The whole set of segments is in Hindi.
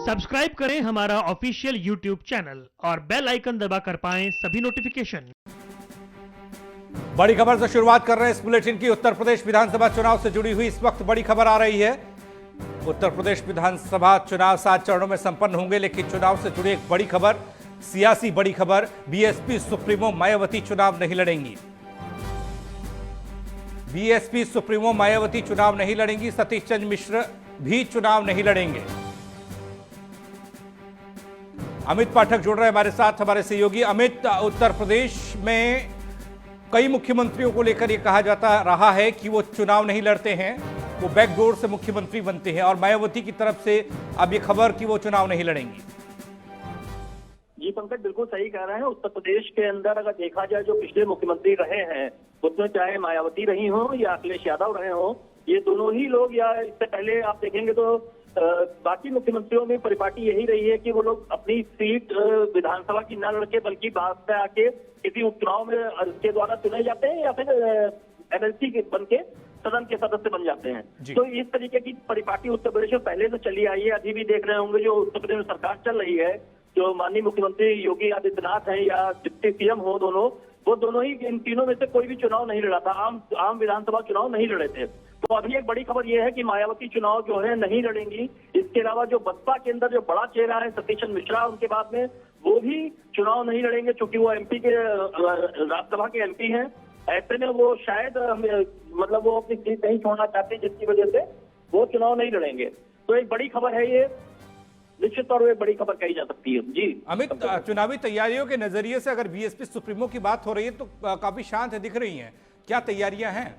सब्सक्राइब करें हमारा ऑफिशियल यूट्यूब चैनल और बेल आइकन दबाकर पाएं सभी नोटिफिकेशन। बड़ी खबर से शुरुआत कर रहे हैं इस बुलेटिन की। उत्तर प्रदेश विधानसभा चुनाव से जुड़ी हुई इस वक्त बड़ी खबर आ रही है। उत्तर प्रदेश विधानसभा चुनाव 7 चरणों में संपन्न होंगे, लेकिन चुनाव से जुड़ी एक बड़ी खबर, सियासी बड़ी खबर, बीएसपी सुप्रीमो मायावती चुनाव नहीं लड़ेंगी। बीएसपी सुप्रीमो मायावती चुनाव नहीं लड़ेंगी। सतीश चंद्र मिश्र भी चुनाव नहीं लड़ेंगे। अमित पाठक जुड़ रहे हैं हमारे साथ, हमारे सहयोगी। अमित, उत्तर प्रदेश में कई मुख्यमंत्रियों को लेकर यह कहा जाता रहा है कि वो चुनाव नहीं लड़ते हैं, वो बैकडोर से मुख्यमंत्री बनते हैं, और मायावती की तरफ से अब ये खबर कि वो चुनाव नहीं लड़ेंगी। जी पंकज, बिल्कुल सही कह रहे हैं। उत्तर प्रदेश के अंदर अगर देखा जाए, जो पिछले मुख्यमंत्री रहे हैं, उसमें चाहे मायावती रही हो या अखिलेश यादव रहे हो, ये दोनों ही लोग, या इससे पहले आप देखेंगे तो बाकी मुख्यमंत्रियों में परिपाटी यही रही है कि वो लोग अपनी सीट विधानसभा की न लड़के बल्कि बाद में आके किसी उपचुनाव में के द्वारा चुने जाते हैं या फिर एमएलसी के बन के सदन के सदस्य बन जाते हैं। तो इस तरीके की परिपाटी उत्तर प्रदेश में पहले से चली आई है। अभी भी देख रहे होंगे जो उत्तर प्रदेश में सरकार चल रही है, जो माननीय मुख्यमंत्री योगी आदित्यनाथ हैं या डिप्टी सीएम हो, वो दोनों ही, इन तीनों में से कोई भी चुनाव नहीं लड़ा था, आम विधानसभा चुनाव नहीं लड़े थे। तो अभी एक बड़ी खबर यह है कि मायावती चुनाव जो है नहीं लड़ेंगी। इसके अलावा जो बसपा के अंदर जो बड़ा चेहरा है सतीश चंद्र मिश्रा, उनके बाद में वो भी चुनाव नहीं लड़ेंगे, क्योंकि वो एमपी के, राज्यसभा के एमपी हैं। ऐसे में वो शायद मतलब वो अपनी सीट नहीं छोड़ना चाहते, जिसकी वजह से वो चुनाव नहीं लड़ेंगे। तो एक बड़ी खबर है ये, निश्चित तौर पर बड़ी खबर कही जा सकती है। जी अमित, चुनावी तैयारियों के नजरिए से अगर बीएसपी सुप्रीमो की बात हो रही है तो काफी शांत दिख रही हैं, क्या तैयारियां हैं?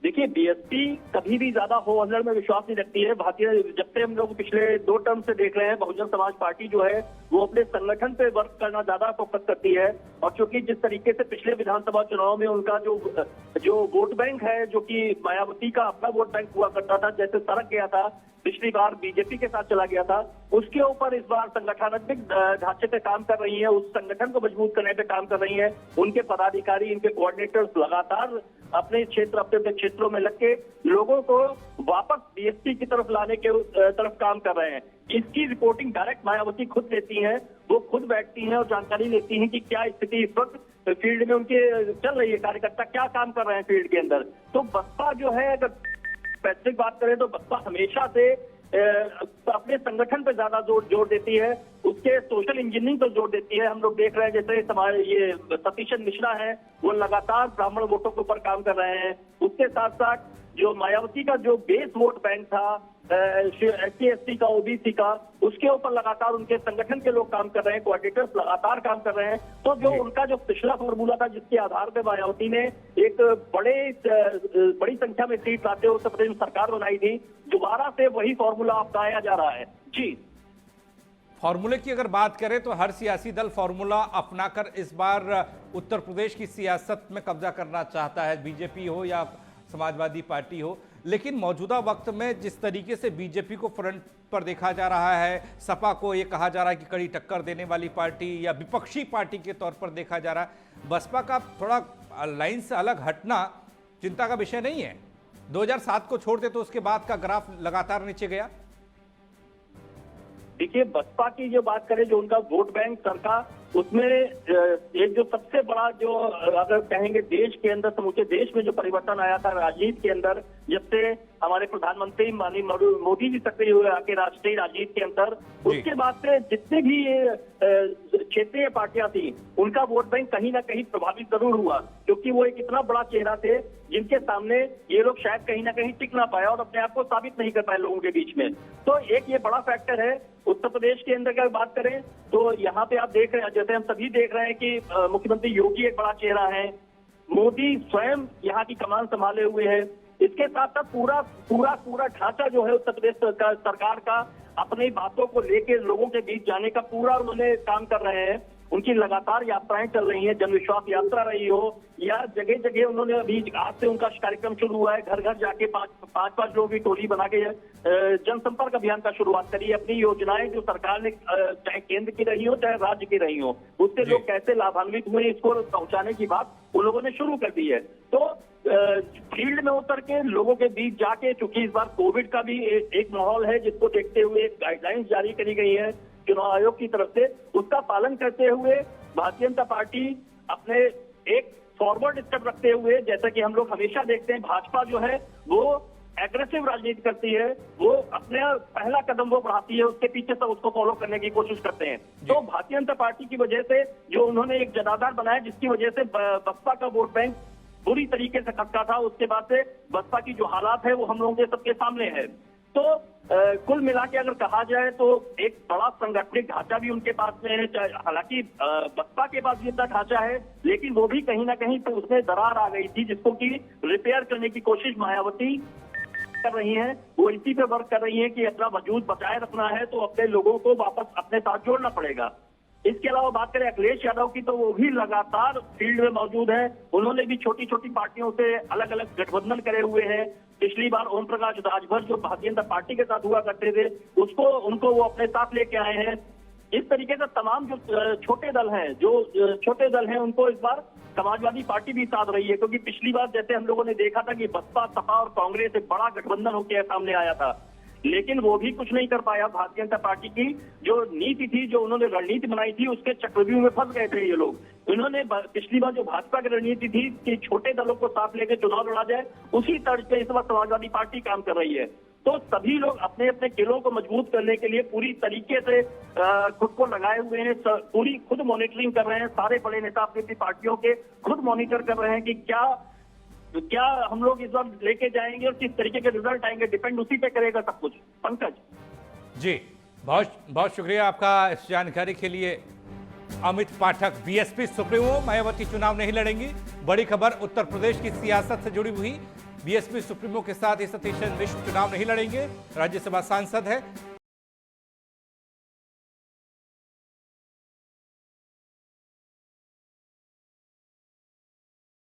देखिए, बीएसपी कभी भी ज्यादा हो हल्लड़ में विश्वास नहीं रखती है। भारतीय, जब से हम लोग पिछले 2 टर्म से देख रहे हैं, बहुजन समाज पार्टी जो है वो अपने संगठन पे वर्क करना ज्यादा फोकस करती है। और क्योंकि जिस तरीके से पिछले विधानसभा चुनाव में उनका जो वोट बैंक है, जो कि मायावती का अपना वोट बैंक हुआ करता था, जैसे सड़क गया था, पिछली बार बीजेपी के साथ चला गया था, उसके ऊपर इस बार संगठनात्मक ढांचे पे काम कर रही है, उस संगठन को मजबूत करने पे काम कर रही है। उनके पदाधिकारी, इनके कोऑर्डिनेटर्स लगातार अपने क्षेत्रों में लग के लोगों को वापस बीएसपी की तरफ लाने के तरफ काम कर रहे हैं। इसकी रिपोर्टिंग डायरेक्ट मायावती खुद लेती हैं, वो खुद बैठती हैं और जानकारी लेती हैं कि क्या स्थिति इस वक्त फील्ड में उनके चल रही है, कार्यकर्ता क्या काम कर रहे हैं फील्ड के अंदर। तो बसपा जो है, अगर स्पेसिफिक बात करें तो बसपा हमेशा से अपने संगठन पे ज्यादा जोर देती है, उसके सोशल इंजीनियरिंग पर जोर देती है। हम लोग देख रहे हैं जैसे हमारे ये सतीश चंद्र मिश्रा है, वो लगातार ब्राह्मण वोटों के ऊपर काम कर रहे हैं। उसके साथ साथ जो मायावती का जो बेस वोट बैंक था, SC ST का, ओबीसी का, उसके ऊपर लगातार उनके संगठन के लोग काम कर रहे हैं, कोऑर्डिनेटर्स लगातार काम कर रहे हैं। तो जो उनका जो पिछला फॉर्मूला था, जिसके आधार पर मायावती ने एक बड़ी संख्या में सीट लाते हुए उत्तर प्रदेश में सरकार बनाई थी, दोबारा से वही फॉर्मूला अपनाया जा रहा है। जी, फॉर्मूले की अगर बात करें तो हर सियासी दल फॉर्मूला अपनाकर इस बार उत्तर प्रदेश की सियासत में कब्जा करना चाहता है, बीजेपी हो या समाजवादी पार्टी हो। लेकिन मौजूदा वक्त में जिस तरीके से बीजेपी को फ्रंट पर देखा जा रहा है, सपा को ये कहा जा रहा है कि कड़ी टक्कर देने वाली पार्टी या विपक्षी पार्टी के तौर पर देखा जा रहा है, बसपा का थोड़ा लाइन से अलग हटना चिंता का विषय नहीं है? 2007 को छोड़ते तो उसके बाद का ग्राफ लगातार नीचे गया। देखिए, बसपा की जो बात करें, जो उनका वोट बैंक सरकार, उसमें एक जो सबसे बड़ा, जो अगर कहेंगे देश के अंदर, समूचे देश में जो परिवर्तन आया था राजनीति के अंदर, जब से हमारे प्रधानमंत्री माननीय मोदी जी सक्रिय हुए आके राष्ट्रीय राजनीति के अंदर, उसके बाद से जितने भी क्षेत्रीय पार्टियां थी, उनका वोट बैंक कहीं ना कहीं प्रभावित जरूर हुआ, क्योंकि वो एक इतना बड़ा चेहरा थे जिनके सामने ये लोग शायद कहीं ना कहीं टिक ना पाए और अपने आप को साबित नहीं कर पाए लोगों के बीच में। तो एक ये बड़ा फैक्टर है। उत्तर प्रदेश के अंदर अगर बात करें तो यहाँ पे आप देख रहे हैं, जैसे हम सभी देख रहे हैं कि मुख्यमंत्री योगी एक बड़ा चेहरा है, मोदी स्वयं यहाँ की कमान संभाले हुए है। इसके साथ साथ पूरा ढांचा जो है उत्तर प्रदेश सरकार का, अपनी बातों को लेके लोगों के बीच जाने का पूरा उन्होंने काम कर रहे हैं। उनकी लगातार यात्राएं चल रही हैं, जन विश्वास यात्रा रही हो या जगह जगह उन्होंने, अभी आज से उनका कार्यक्रम शुरू हुआ है, घर घर जाके पांच लोगों की टोली बना के जनसंपर्क अभियान का शुरुआत करी है। अपनी योजनाएं जो सरकार ने, चाहे केंद्र की रही हो चाहे राज्य की रही हो, उससे लोग कैसे लाभान्वित हुए इसको पहुंचाने की बात उन लोगों ने शुरू कर दी है। तो फील्ड में उतर के लोगों के बीच जाके, चूंकि इस बार कोविड का भी एक माहौल है जिसको देखते हुए गाइडलाइंस जारी करी गई है चुनाव आयोग की तरफ से, उसका पालन करते हुए भारतीय जनता पार्टी अपने एक फॉरवर्ड स्टेप रखते हुए, जैसा कि हम लोग हमेशा देखते हैं भाजपा जो है वो एग्रेसिव राजनीति करती है, वो अपने पहला कदम वो बढ़ाती है, उसके पीछे सब उसको फॉलो करने की कोशिश करते हैं। तो भारतीय जनता पार्टी की वजह से जो उन्होंने एक जनाधार बनाया, जिसकी वजह से बसपा का वोट बैंक बुरी तरीके से खटका था, उसके बाद से बसपा की जो हालात है वो हम लोगों के सबके सामने है। तो कुल मिला के अगर कहा जाए तो एक बड़ा संगठनिक ढांचा भी उनके पास में है, हालांकि बसपा के पास भी इतना ढांचा है, लेकिन वो भी कहीं ना कहीं तो उसमें दरार आ गई थी, जिसको कि रिपेयर करने की कोशिश मायावती कर रही हैं। वो इसी पे वर्क कर रही हैं कि अपना वजूद बचाए रखना है तो अपने लोगों को वापस अपने साथ जोड़ना पड़ेगा। इसके अलावा बात करें अखिलेश यादव की, तो वो भी लगातार फील्ड में मौजूद है। उन्होंने भी छोटी छोटी पार्टियों से अलग अलग गठबंधन करे हुए हैं। पिछली बार ओम प्रकाश राजभर जो भारतीय जनता पार्टी के साथ हुआ करते थे, उनको वो अपने साथ लेके आए हैं। इस तरीके से तमाम जो छोटे दल हैं उनको इस बार समाजवादी पार्टी भी साथ रही है, क्योंकि पिछली बार जैसे हम लोगों ने देखा था कि बसपा, सपा और कांग्रेस एक बड़ा गठबंधन होकर सामने आया था, लेकिन वो भी कुछ नहीं कर पाया। भारतीय जनता पार्टी की जो नीति थी, जो उन्होंने रणनीति बनाई थी, उसके चक्रव्यूह में फंस गए थे ये लोग। उन्होंने पिछली बार जो भाजपा की रणनीति थी कि छोटे दलों को साथ लेकर चुनाव लड़ा जाए, उसी तर्ज पे इस बार समाजवादी पार्टी काम कर रही है। तो सभी लोग अपने अपने किलों को मजबूत करने के लिए पूरी तरीके से खुद को लगाए हुए हैं, पूरी खुद मॉनिटरिंग कर रहे हैं। सारे बड़े नेता अपनी अपनी पार्टियों के खुद मॉनिटर कर रहे हैं कि क्या हम लोग इस बार लेके जाएंगे और किस तरीके के रिजल्ट आएंगे, डिपेंड उसी पे करेगा सब कुछ। पंकज जी, बहुत बहुत शुक्रिया आपका इस जानकारी के लिए। अमित पाठक, बीएसपी सुप्रीमो, मायावती चुनाव नहीं लड़ेंगी। बड़ी खबर उत्तर प्रदेश की सियासत से जुड़ी हुई। बीएसपी सुप्रीमो के साथ ही सतीश मिश्र चुनाव नहीं लड़ेंगे। राज्यसभा सांसद है।